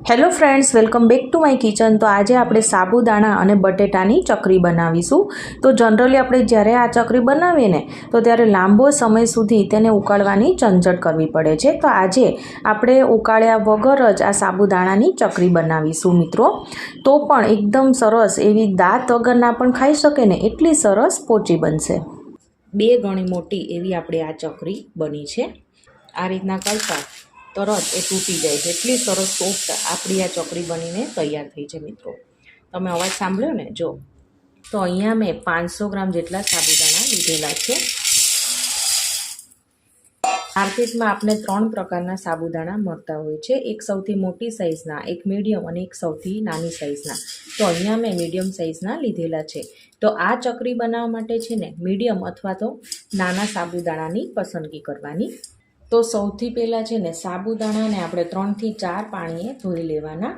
Hello friends, welcome back to my kitchen. તો આજે આપણે સાબુદાણા અને બટેટાની ચકરી બનાવીશું। તો જનરલી આપણે જ્યારે આ ચકરી બનાવીએ ને તો ત્યારે લાંબો સમય સુધી તેને ઉકાળવાની ઝંઝટ કરવી પડે છે। તો આજે આપણે ઉકાળ્યા વગર જ આ સાબુદાણાની ચકરી બનાવીશું મિત્રો। તો પણ એકદમ સરસ એવી દાંત વગરના પણ ખાઈ શકે ને એટલી સરસ પોચી બનશે। 2 ગણી મોટી એવી આપણે આ ચકરી બની છે। આ રીતના કરતા તરત એ તૂટી જાય છે, એટલી સરસ સોફ્ટ આપણી આ ચકરી બનીને તૈયાર થઈ છે મિત્રો। તમે અવાજ સાંભળ્યો ને? જો તો અહીંયા મેં 500 ગ્રામ જેટલા સાબુદાણા લીધેલા છે। માર્કેટમાં આપણે 3 પ્રકારના સાબુદાણા મળતા હોય છે, એક સૌથી મોટી સાઇઝના, એક મીડિયમ અને એક સૌથી નાની સાઇઝના। તો અહીંયા મેં મીડિયમ સાઇઝના લીધેલા છે। તો આ ચકરી બનાવવા માટે છે ને મીડિયમ અથવા તો નાના સાબુદાણાની પસંદગી કરવાની। તો સૌથી પહેલાં છે ને સાબુદાણાને આપણે 3 થી 4 પાણીએ ધોઈ લેવાના।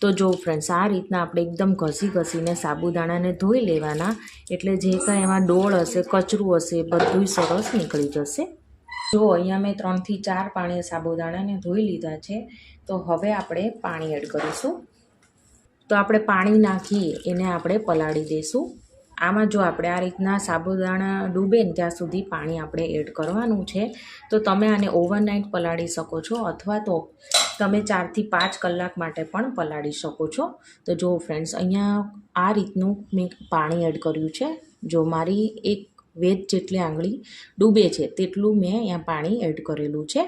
તો જો ફ્રેન્ડ્સ, આ રીતના આપણે એકદમ ઘસીને સાબુદાણાને ધોઈ લેવાના, એટલે જે કાંઈ એમાં ડોળ હશે, કચરું હશે, બધું સરસ નીકળી જશે। જો અહીંયા મેં 3 થી 4 પાણીએ સાબુદાણાને ધોઈ લીધા છે। તો હવે આપણે પાણી એડ કરીશું। તો આપણે પાણી નાખી એને આપણે પલાળી દઈશું। આમાં જો આપણે આ રીતના સાબુદાણા ડૂબે ને ત્યાં સુધી પાણી આપણે એડ કરવાનું છે। તો તમે આને ઓવરનાઇટ પલાળી શકો છો, અથવા તો તમે 4 થી 5 કલાક માટે પણ પલાળી શકો છો। તો જો ફ્રેન્ડ્સ, અહીંયા આ રીતનું મેં પાણી એડ કર્યું છે। જો મારી એક વેચ જેટલી આંગળી ડૂબે છે તેટલું મેં અહીંયા પાણી એડ કરેલું છે।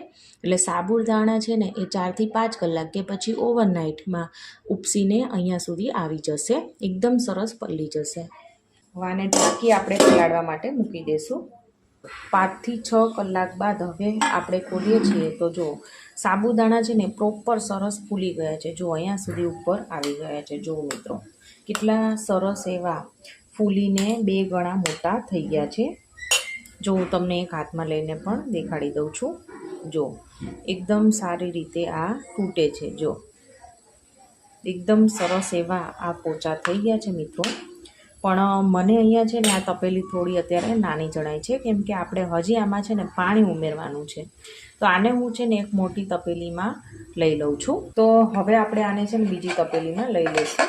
એટલે સાબુદાણા છે ને એ 4 થી 5 કલાક કે પછી ઓવરનાઇટમાં ઉપસીને અહીંયા સુધી આવી જશે, એકદમ સરસ પલળી જશે। આને ઢાંકી આપણે પલાળવા માટે મૂકી દઈશું। 5 થી 6 કલાક બાદ હવે આપણે ખોલીએ છીએ તો જો સાબુદાણા છે ને પ્રોપર સરસ ફૂલી ગયા છે। જો અહીંયા સુધી ઉપર આવી ગયા છે। જો મિત્રો, કેટલા સરસ એવા ફૂલીને 2 ગણા મોટા થઈ ગયા છે। જો હું તમને એક હાથમાં લઈને પણ દેખાડી દઉં છું। જો એકદમ સારી રીતે આ તૂટે છે। જો એકદમ સરસ એવા આ પોચા થઈ ગયા છે મિત્રો। પણ મને અહીંયા છે ને આ તપેલી થોડી અત્યારે નાની જણાય છે, કેમ કે આપણે હજી આમાં છે ને પાણી ઉમેરવાનું છે। તો આને હું છે ને એક મોટી તપેલીમાં લઈ લઉં છું। તો હવે આપણે આને છે ને બીજી તપેલીમાં લઈ લઈશું।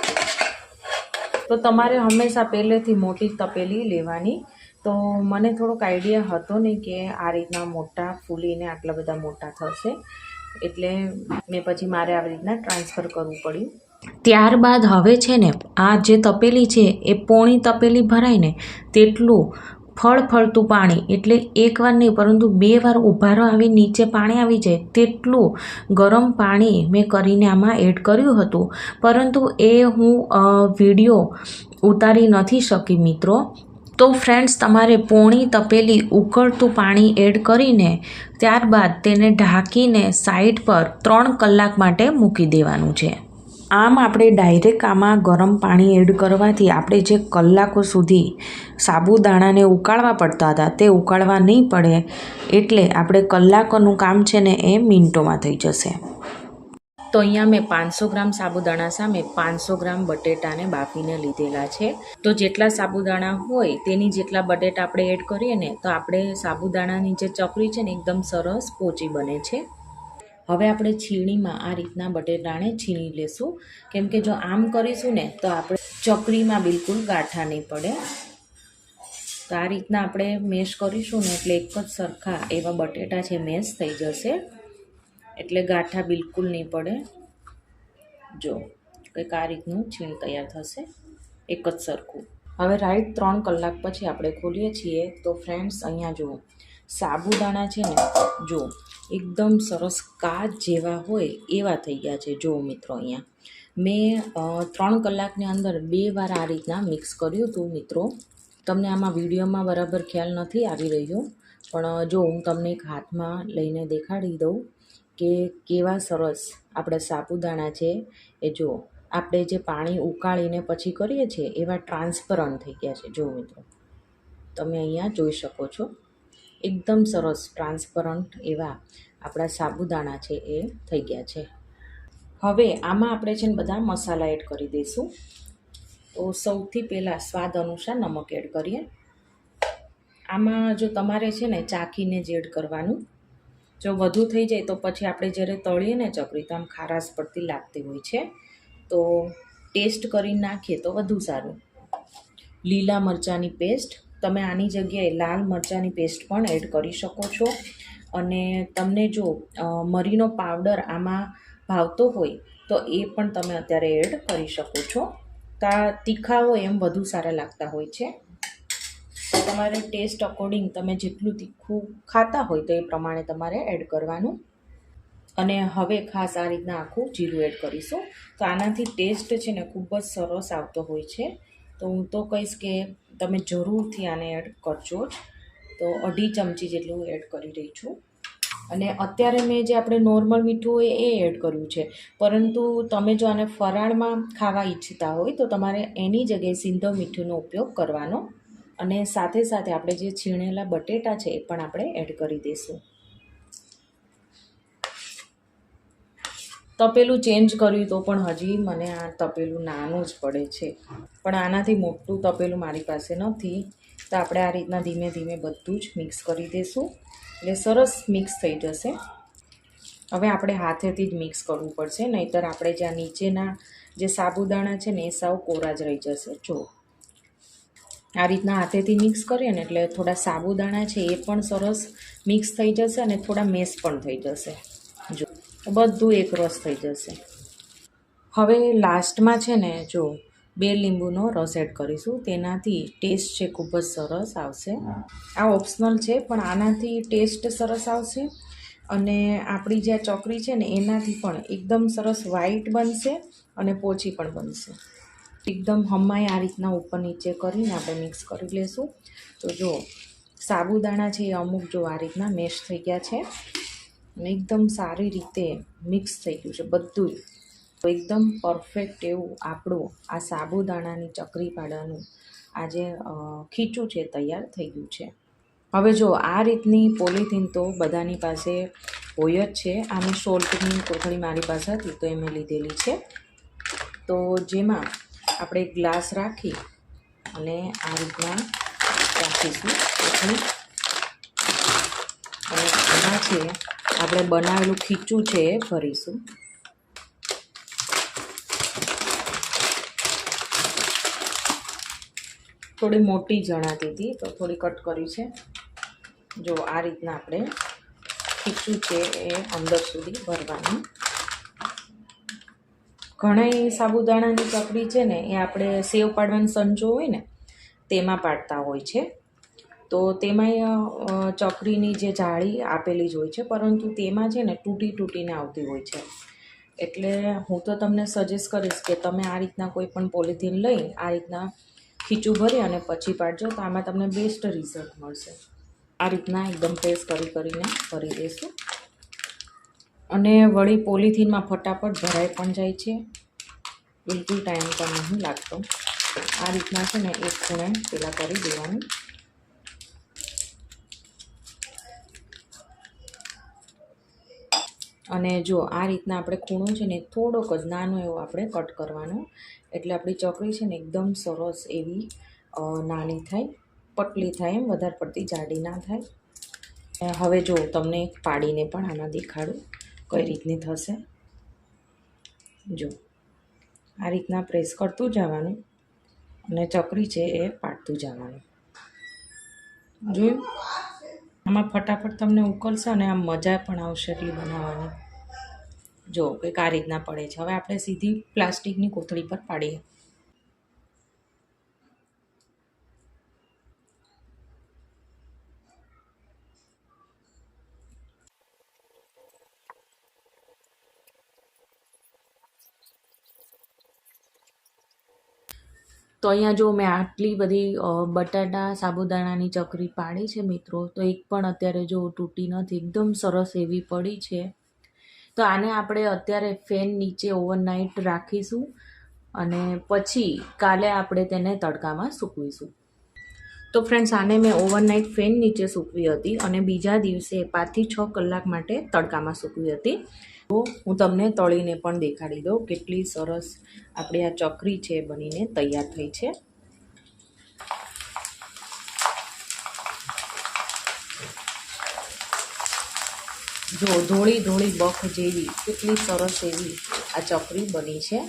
તો તમારે હંમેશા પહેલેથી મોટી તપેલી લેવાની। તો મને થોડોક આઈડિયા હતો નહીં કે આ રીતના મોટા ફૂલીને આટલા બધા મોટા થશે, એટલે મેં પછી મારે આવી રીતના ટ્રાન્સફર કરવું પડ્યું। ત્યારબાદ હવે છે ને આ જે તપેલી છે એ પોણી તપેલી ભરાય ને તેટલું ફળફળતું પાણી, એટલે એકવાર નહીં પરંતુ 2 વાર ઉભારો આવી નીચે પાણી આવી જાય તેટલું ગરમ પાણી મેં કરીને આમાં એડ કર્યું હતું, પરંતુ એ હું વિડીયો ઉતારી નથી શકી મિત્રો। તો ફ્રેન્ડ્સ, તમારે પોણી તપેલી ઉકળતું પાણી એડ કરીને ત્યારબાદ તેને ઢાંકીને સાઈડ પર 3 કલાક માટે મૂકી દેવાનું છે। આમ આપણે ડાયરેક્ટ આમાં ગરમ પાણી એડ કરવાથી આપણે જે કલાકો સુધી સાબુદાણાને ઉકાળવા પડતા હતા તે ઉકાળવા નહીં પડે, એટલે આપણે કલાકોનું કામ છે ને એ મિનિટોમાં થઈ જશે। તો અહીંયા મેં 500 ગ્રામ સાબુદાણા સામે 500 ગ્રામ બટેટાને બાફીને લીધેલા છે। તો જેટલા સાબુદાણા હોય તેની જેટલા બટેટા આપણે એડ કરીએ ને તો આપણે સાબુદાણાની જે ચકરી છે ને એકદમ સરસ પોચી બને છે। હવે આપણે છીણીમાં આ રીતના બટેટાને છીણી લેશું, કેમ કે જો આમ કરીશું ને તો આપણે ચકરીમાં બિલકુલ ગાંઠા નહીં પડે। તો આ રીતના આપણે મેશ કરીશું ને એટલે એક જ સરખા એવા બટેટા છે મેશ થઈ જશે, એટલે ગાંઠા બિલકુલ નહીં પડે। જો કંઈક આ રીતનું છીણ તૈયાર થશે, એક જ સરખું। હવે રાઈટ 3 કલાક પછી આપણે ખોલીએ છીએ તો ફ્રેન્ડ્સ, અહીંયા જુઓ સાબુદાણા છે ને, જો એકદમ સરસ કાચ જેવા હોય એવા થઈ ગયા છે। જો મિત્રો, અહીંયા મેં 3 કલાકની અંદર 2 વાર આ રીતના મિક્સ કર્યું હતું મિત્રો। તમને આમાં વિડીયોમાં બરાબર ખ્યાલ નથી આવી રહ્યો, પણ જો હું તમને એક હાથમાં લઈને દેખાડી દઉં કે કેવા સરસ આપણે સાબુદાણા છે એ જો આપણે જે પાણી ઉકાળીને પછી કરીએ છીએ એવા ટ્રાન્સપરન્ટ થઈ ગયા છે। જો મિત્રો, તમે અહીંયા જોઈ શકો છો, એકદમ સરસ ટ્રાન્સપરન્ટ એવા આપણા સાબુદાણા છે એ થઈ ગયા છે। હવે આમાં આપણે છે ને બધા મસાલા એડ કરી દઈશું। તો સૌથી પહેલાં સ્વાદ અનુસાર નમક એડ કરીએ। આમાં જો તમારે છે ને ચાખીને જ એડ કરવાનું, જો વધુ થઈ જાય તો પછી આપણે જ્યારે તળીએ ને ચકરી તો આમ ખારાશ પડતી લાગતી હોય છે. તો ટેસ્ટ કરીને નાખીએ તો વધુ સારું. લીલા મરચાંની પેસ્ટ, તમે આની જગ્યાએ લાલ મરચાંની પેસ્ટ પણ એડ કરી શકો છો. અને તમને જો મરીનો પાવડર આમાં ભાવતો હોય તો એ પણ તમે અત્યારે એડ કરી શકો છો. તીખા હોય એમ વધુ સારા લાગતા હોય છે. તો તમારે ટેસ્ટ અકોર્ડિંગ તમે જેટલું તીખું ખાતા હોય તો એ પ્રમાણે તમારે એડ કરવાનું. અને હવે ખાસ આ રીતના આખું જીરું એડ કરીશું. તો આનાથી ટેસ્ટ છે ને ખૂબ જ સરસ આવતો હોય છે. તો હું તો કહીશ કે તમે જરૂરથી આને એડ કરજો જ. તો 2.5 ચમચી જેટલું એડ કરી રહી છું. અને અત્યારે મેં જે આપણે નોર્મલ મીઠું હોય એ એડ કર્યું છે. પરંતુ તમે જો આને ફરાળમાં ખાવા ઈચ્છતા હોય તો તમારે એની જગ્યાએ સિંધવ મીઠુંનો ઉપયોગ કરવાનો. અને સાથે સાથે આપણે જે છીણેલા બટેટા છે એ પણ આપણે એડ કરી દઈશું. તપેલું ચેન્જ કર્યું તો પણ હજી મને આ તપેલું નાનું જ પડે છે. પણ આનાથી મોટું તપેલું મારી પાસે નથી. તો આપણે આ રીતના ધીમે ધીમે બધું જ મિક્સ કરી દઈશું. એટલે સરસ મિક્સ થઈ જશે. હવે આપણે હાથેથી જ મિક્સ કરવું પડશે, નહીંતર આપણે જ્યાં નીચેના જે સાબુદાણા છે ને એ સાવ કોરા જ રહી જશે. જો આ રીતના હાથેથી મિક્સ કરીએ ને એટલે થોડા સાબુદાણા છે એ પણ સરસ મિક્સ થઈ જશે અને થોડા મેશ પણ થઈ જશે. જો બધું એક રસ થઈ જશે. હવે લાસ્ટમાં છે ને જો 2 લીંબુનો રસ એડ કરીશું. તેનાથી ટેસ્ટ છે ખૂબ જ સરસ આવશે. આ ઓપ્શનલ છે પણ આનાથી ટેસ્ટ સરસ આવશે. અને આપણી જે આ ચકરી છે ને એનાથી પણ એકદમ સરસ વ્હાઈટ બનશે અને પોચી પણ બનશે. એકદમ હમાય આ રીતના ઉપર નીચે કરીને આપણે મિક્સ કરી લઈશું. તો જો સાબુદાણા છે એ અમુક જો આ રીતના મેશ થઈ ગયા છે અને એકદમ સારી રીતે મિક્સ થઈ ગયું છે બધું. તો એકદમ પરફેક્ટ એવું આપણું આ સાબુદાણાની ચકરી પાડાનું આ જે ખીચું છે તૈયાર થઈ ગયું છે. હવે જો આ રીતની પોલિથીન તો બધાની પાસે હોય જ છે. આની સોલ્ટની કોથળી મારી પાસે હતી તો એ મેં લીધેલી છે. તો જેમાં આપણે ગ્લાસ રાખી અને આ રીતના રાખીશું કોથળી. અને એમાં છે આપણે બનાવેલું ખીચું છે એ ભરીશું. થોડી મોટી જણાતી હતી તો થોડી કટ કરી છે. જો આ રીતના આપણે ખીચું છે એ અંદર સુધી ભરવાનું. ઘણા સાબુદાણાની ચકરી છે ને એ આપણે સેવ પાડવાનો સંચો હોય ને તેમાં પાડતા હોય છે. તો તેમાંય ચકરીની જે જાળી આપેલી જ હોય છે, પરંતુ તેમાં છે ને તૂટીને આવતી હોય છે. એટલે હું તો તમને સજેસ્ટ કરીશ કે તમે આ રીતના કોઈ પણ પોલિથીન લઈ આ રીતના ખીચું ભરી અને પછી પાડજો તો આમાં તમને બેસ્ટ રિઝલ્ટ મળશે. આ રીતના એકદમ પ્રેસ કરીને ભરી દઈશું. અને વળી પોલિથીનમાં ફટાફટ ભરાઈ પણ જાય છે. બિલકુલ ટાઈમ પણ નહીં લાગતો. આ રીતના છે ને એક ખૂણે પેલા કરી દેવાનું. અને જો આ રીતના આપણે ખૂણો છે ને થોડોક જ નાનો એવો આપણે કટ કરવાનો. એટલે આપણી ચકરી છે ને એકદમ સરસ એવી નાની થાય, પતલી થાય, એમ વધારે પડતી જાડી ના થાય. હવે જો તમને પાડીને પણ આમાં દેખાડું કઈ રીતની થશે. જો આ રીતના પ્રેસ કરતું જવાનું અને ચકરી છે એ પાડતું જવાનું. જોયું? આમાં ફટાફટ તમને ઉકળશે અને આમ મજા પણ આવશે એટલી બનાવવાની. જો કંઈક આ રીતના પડે છે. હવે આપણે સીધી પ્લાસ્ટિકની કોથળી પર પાડીએ. તો અહીંયા જો મેં આટલી બધી બટાટા સાબુદાણાની ચકરી પાડી છે મિત્રો. તો એક પણ અત્યારે જો તૂટી નથી, એકદમ સરસ એવી પડી છે. તો આને આપણે અત્યારે ફેન નીચે ઓવરનાઇટ રાખીશું અને પછી કાલે આપણે તેને તડકામાં સૂકવીશું. તો ફ્રેન્ડ્સ, આને મેં ઓવરનાઇટ ફેન નીચે સૂકવી હતી અને બીજા દિવસે 5 થી 6 કલાક માટે તડકામાં સૂકવી હતી. તો હું તમને તળીને પણ દેખાડી દઉં કેટલી સરસ આપણી આ ચકરી છે બનીને તૈયાર થઈ છે. જો ધોળી ધોળી બફ જેવી કેટલી સરસ એવી આ ચકરી બની છે.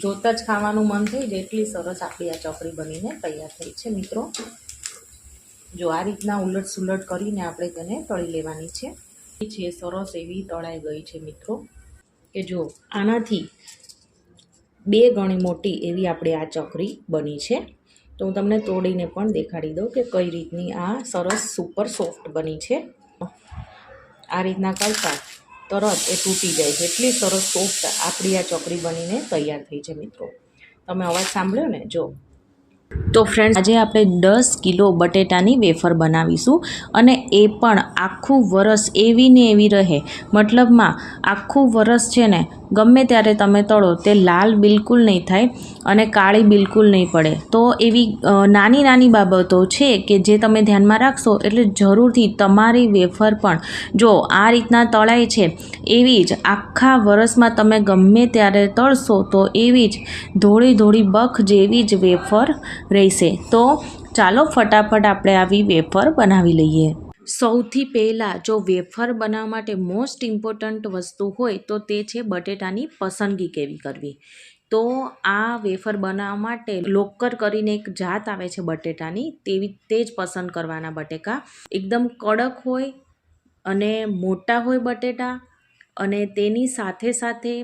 જોતાં જ ખાવાનું મન થઈ જાય એટલી સરસ આપણી આ ચકરી બનીને તૈયાર થઈ છે મિત્રો. જો આ રીતના ઉલટ સુલટ કરીને આપણે તેને તળી લેવાની છે. સરસ એવી તળાઈ ગઈ છે મિત્રો. કે જો આનાથી 2 ગણી મોટી એવી આપણી આ ચકરી બની છે. તો હું તમને તોડીને પણ દેખાડી દઉં કે કઈ રીતની આ સરસ સુપર સોફ્ટ બની છે. આ રીતના કરતાં તરત એ તૂટી જાય છે, એટલી સરસ સોફ્ટ આપણી આ ચકરી બનીને તૈયાર થઈ છે મિત્રો. તમે અવાજ સાંભળ્યો ને? જો તો ફ્રેન્ડ્સ, આજે આપણે 10 કિલો બટેટાની વેફર બનાવીશું અને એ પણ આખું વરસ એવી ને એવી રહે. મતલબમાં આખું વરસ છે ને ગમે ત્યારે તમે તળો તે લાલ બિલકુલ નહીં થાય અને કાળી બિલકુલ નહીં પડે. તો એવી નાની નાની બાબતો છે કે જે તમે ધ્યાનમાં રાખશો એટલે જરૂરથી તમારી વેફર પણ જો આ રીતના તળાય છે એવી જ આખા વરસમાં તમે ગમે ત્યારે તળશો તો એવી જ ધોળી ધોળી બખ જેવી જ વેફર રહેશે. તો ચાલો ફટાફટ આપણે આવી વેફર બનાવી લઈએ. સૌથી પહેલાં જો વેફર બનાવવા માટે મોસ્ટ ઇમ્પોર્ટન્ટ વસ્તુ હોય તો તે છે બટેટાની પસંદગી કેવી કરવી. તો આ વેફર બનાવવા માટે લોકર કરીને એક જાત આવે છે બટેટાની, તે જ પસંદ કરવાના બટેકા. એકદમ કડક હોય અને મોટા હોય બટેટા, અને તેની સાથે સાથે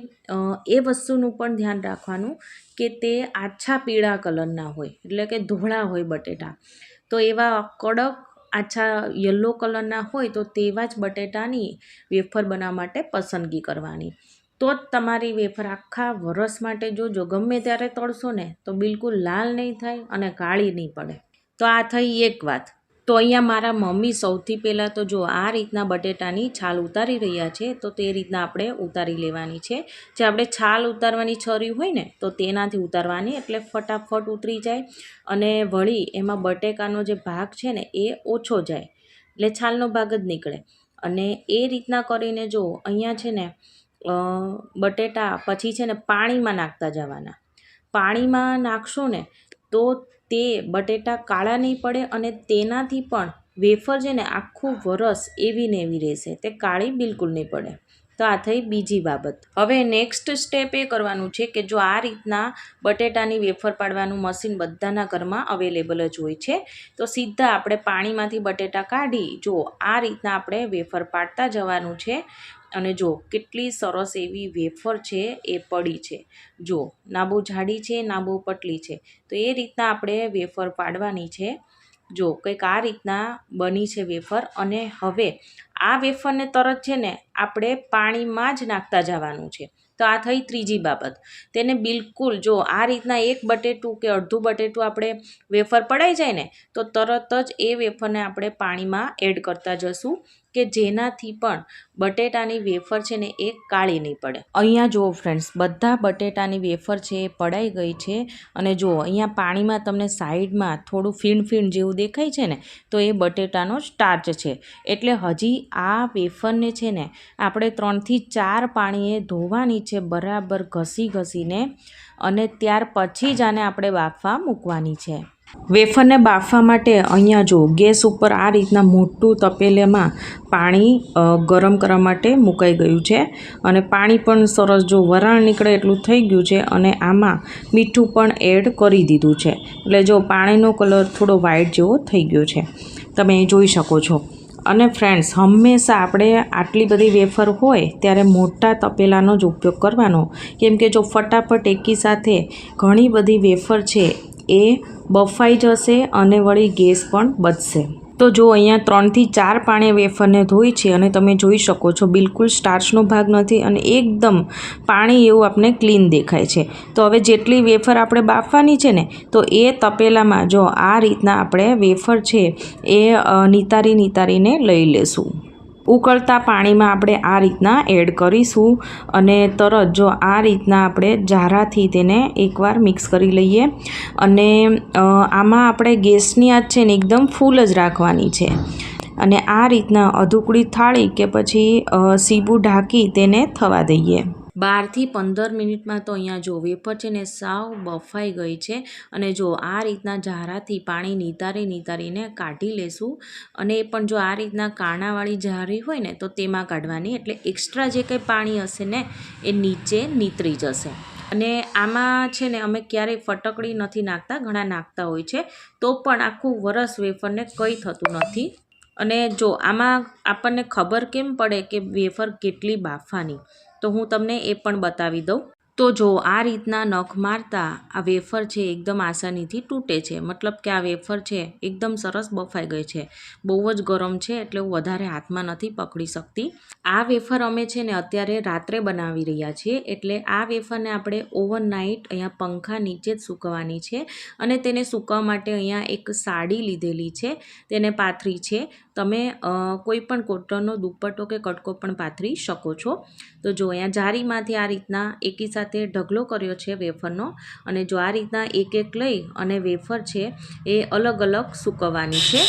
એ વસ્તુનું પણ ધ્યાન રાખવાનું કે તે આછા પીળા કલરના હોય, એટલે કે ધોળા હોય બટેટા. તો એવા કડક આછા યલો કલરના હોય તો તેવા જ બટેટાની વેફર બનાવવા માટે પસંદગી કરવાની. તો જ તમારી વેફર આખા વરસ માટે જો ગમે ત્યારે તળશો ને તો બિલકુલ લાલ નહીં થાય અને કાળી નહીં પડે. તો આ થઈ એક વાત. તો અહીંયા મારા મમ્મી સૌથી પહેલાં તો જો આ રીતના બટેટાની છાલ ઉતારી રહ્યા છે, તો તે રીતના આપણે ઉતારી લેવાની છે. જે આપણે છાલ ઉતારવાની છરી હોય ને તો તેનાથી ઉતારવાની, એટલે ફટાફટ ઉતરી જાય અને વળી એમાં બટેકાનો જે ભાગ છે ને એ ઓછો જાય, એટલે છાલનો ભાગ જ નીકળે. અને એ રીતના કરીને જો અહીંયા છે ને બટેટા પછી છે ને પાણીમાં નાખતા જવાના. પાણીમાં નાખશો ને તો તે બટેટા કાળા નહીં પડે અને તેનાથી પણ વેફર છે ને આખું વરસ એવી ને એવી રહેશે, તે કાળી બિલકુલ નહીં પડે. તો આ થઈ બીજી બાબત. હવે નેક્સ્ટ સ્ટેપ એ કરવાનું છે કે જો આ રીતના બટેટાની વેફર પાડવાનું મશીન બધાના ઘરમાં અવેલેબલ જ હોય છે, તો સીધા આપણે પાણીમાંથી બટેટા કાઢી જો આ રીતના આપણે વેફર પાડતા જવાનું છે. અને જો કેટલી સરસ એવી વેફર છે એ પડી છે. જો ના બહુ જાડી છે ના બહુ પતલી છે. તો એ રીતના આપણે વેફર પાડવાની છે. જો કંઈક આ રીતના બની છે વેફર. અને હવે આ વેફરને તરત છે ને આપણે પાણીમાં જ નાખતા જવાનું છે. તો આ થઈ ત્રીજી બાબત. તેને બિલકુલ જો આ રીતના એક બટેટું કે અડધું બટેટું આપણે વેફર પડાઈ જાય ને તો તરત જ એ વેફરને આપણે પાણીમાં એડ કરતા જશું કે જેનાથી પણ બટેટાની વેફર છે ને એ કાળી નહીં પડે. અહીંયા જુઓ ફ્રેન્ડ્સ, બધા બટેટાની વેફર છે એ પડાઈ ગઈ છે. અને જુઓ અહીંયા પાણીમાં તમને સાઈડમાં થોડું ફીણ જેવું દેખાય છે ને તો એ બટેટાનો સ્ટાર્ચ છે. એટલે હજી આ વેફરને છે ને આપણે 3 થી 4 પાણીએ ધોવાની છે બરાબર ઘસીને, અને ત્યાર પછી જ આને આપણે બાફવા મૂકવાની છે. વેફરને બાફવા માટે અહીંયા જો ગેસ ઉપર આ રીતના મોટું તપેલામાં પાણી ગરમ કરવા માટે મુકાઈ ગયું છે. અને પાણી પણ સરસ જો વરાળ નીકળે એટલું થઈ ગયું છે. અને આમાં મીઠું પણ એડ કરી દીધું છે, એટલે જો પાણીનો કલર થોડો વ્હાઈટ જેવો થઈ ગયો છે, તમે જોઈ શકો છો. અને ફ્રેન્ડ્સ, હંમેશા આપણે આટલી બધી વેફર હોય ત્યારે મોટા તપેલાનો જ ઉપયોગ કરવાનો, કેમ કે જો ફટાફટ એકી સાથે ઘણી બધી વેફર છે એ બફાઈ જશે અને વળી ગેસ પણ બચશે. તો જો અહીંયા 3 થી 4 પાણી વેફરને ધોઈ છે અને તમે જોઈ શકો છો બિલકુલ સ્ટાર્ચનો ભાગ નથી અને એકદમ પાણી એવું આપણે ક્લીન દેખાય છે. તો હવે જેટલી વેફર આપણે બાફવાની છે ને તો એ તપેલામાં જો આ રીતના આપણે વેફર છે એ નિતારીને લઈ લેશું. ઉકળતા પાણીમાં આપણે આ રીતના એડ કરીશું અને તરત જો આ રીતના આપણે જારાથી તેને એકવાર મિક્સ કરી લઈએ. અને આમાં આપણે ગેસની આંચ છે ને એકદમ ફૂલ જ રાખવાની છે. અને આ રીતના અધૂકડી થાળી કે પછી સીબું ઢાંકી તેને થવા દઈએ. 12થી 15 મિનિટમાં તો અહીંયા જો વેફર છે ને સાવ બફાઈ ગઈ છે અને જો આ રીતના જારાથી પાણી નીતારીને કાઢી લેશું અને એ પણ જો આ રીતના કાણાવાળી જારી હોય ને તો તેમાં કાઢવાની, એટલે એક્સ્ટ્રા જે કંઈ પાણી હશે ને એ નીચે નીતરી જશે. અને આમાં છે ને અમે ક્યારેય ફટકડી નથી નાખતા, ઘણા નાખતા હોય છે, તો પણ આખું વરસ વેફરને કંઈ થતું નથી. અને જો આમાં આપણને ખબર કેમ પડે કે વેફર કેટલી બાફવાની, તો હું તમને એ પણ બતાવી દઉં. તો જો આ રીતના નખ મારતા આ વેફર છે એકદમ આસાનીથી તૂટે છે, મતલબ કે આ વેફર છે એકદમ સરસ બફાઈ ગઈ છે. બહુ જ ગરમ છે એટલે હું વધારે હાથમાં નથી પકડી શકતી. આ વેફર અમે છે ને અત્યારે રાત્રે બનાવી રહ્યા છીએ, એટલે આ વેફરને આપણે ઓવરનાઇટ અહીંયા પંખા નીચે જ સૂકવવાની છે. અને તેને સૂકવવા માટે અહીંયા એક સાડી લીધેલી છે, તેને પાથરી છે. તમે કોઈ પણ કોટનનો દુપટ્ટો કે કટકો પણ પાથરી શકો છો. તો જો અહીંયા જારીમાંથી આ રીતના એકી સાથે ઢગલો કર્યો છે વેફરનો, અને જો આ રીતના એક લઈ અને વેફર છે એ અલગ અલગ સૂકવવાની છે,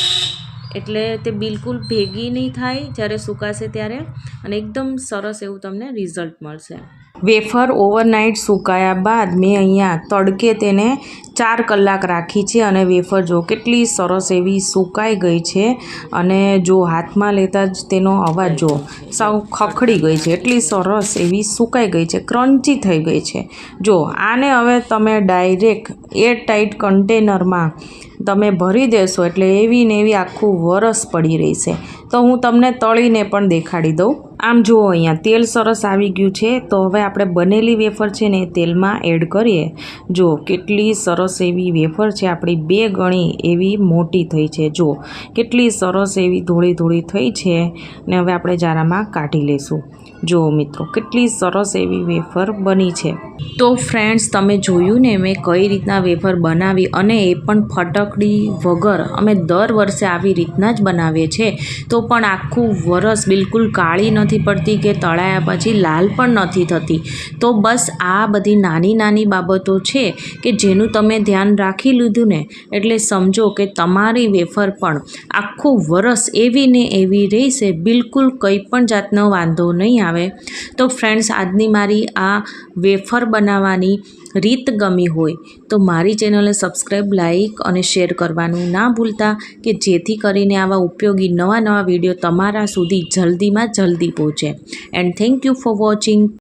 એટલે તે બિલકુલ ભેગી નહીં થાય જ્યારે સુકાશે ત્યારે, અને એકદમ સરસ એવું તમને રિઝલ્ટ મળશે. વેફર ઓવરનાઇટ સુકાયા બાદ મેં અહીંયા તડકે તેને 4 કલાક રાખી છે અને વેફર જો કેટલી સરસ એવી સુકાઈ ગઈ છે. અને જો હાથમાં લેતા જ તેનો અવાજ જો સાવ ખખડી ગઈ છે, એટલી સરસ એવી સુકાઈ ગઈ છે, ક્રન્ચી થઈ ગઈ છે. જો આને હવે તમે ડાયરેક્ટ એરટાઇટ કન્ટેનરમાં તમે ભરી દેશો એટલે એવી ને એવી આખું વરસ પડી રહેશે. તો હું તમને તળીને પણ દેખાડી દઉં. આમ જુઓ અહીંયા તેલ સરસ આવી ગયું છે, તો હવે આપણે બનેલી વેફર છે ને તેલમાં એડ કરીએ. જો કેટલી સરસ એવી વેફર છે, આપણી 2 ગણી એવી મોટી થઈ છે. જો કેટલી સરસ એવી ધોળી થઈ છે, ને હવે આપણે જારામાં કાઢી લેશું. જો મિત્રો કેટલી સરસ એવી વેફર બની છે. તો ફ્રેન્ડ્સ તમે જોયું ને મેં કઈ રીતના વેફર બનાવી, અને એ પણ ફટકડી વગર. અમે દર વર્ષે આવી રીતના જ બનાવીએ છીએ, તો પણ આખું વરસ બિલકુલ કાળી નથી પડતી કે તળાયા પછી લાલ પણ નથી થતી. તો બસ આ બધી નાની બાબતો છે કે જેનું તમે ધ્યાન રાખી લીધું ને, એટલે સમજો કે તમારી વેફર પણ આખું વરસ એવી ને એવી રહેશે, બિલકુલ કંઈ પણ જાતનો વાંધો નહીં આવે. તો ફ્રેન્ડ્સ આજની મારી આ વેફર બનાવવાની રીત ગમી હોય તો મારી ચેનલને સબસ્ક્રાઈબ, લાઈક અને શેર કરવાનું ના ભૂલતા, કે જેથી કરીને આવા ઉપયોગી નવા વિડીયો તમારા સુધી જલ્દીમાં જલ્દી પહોંચે. And thank you for watching.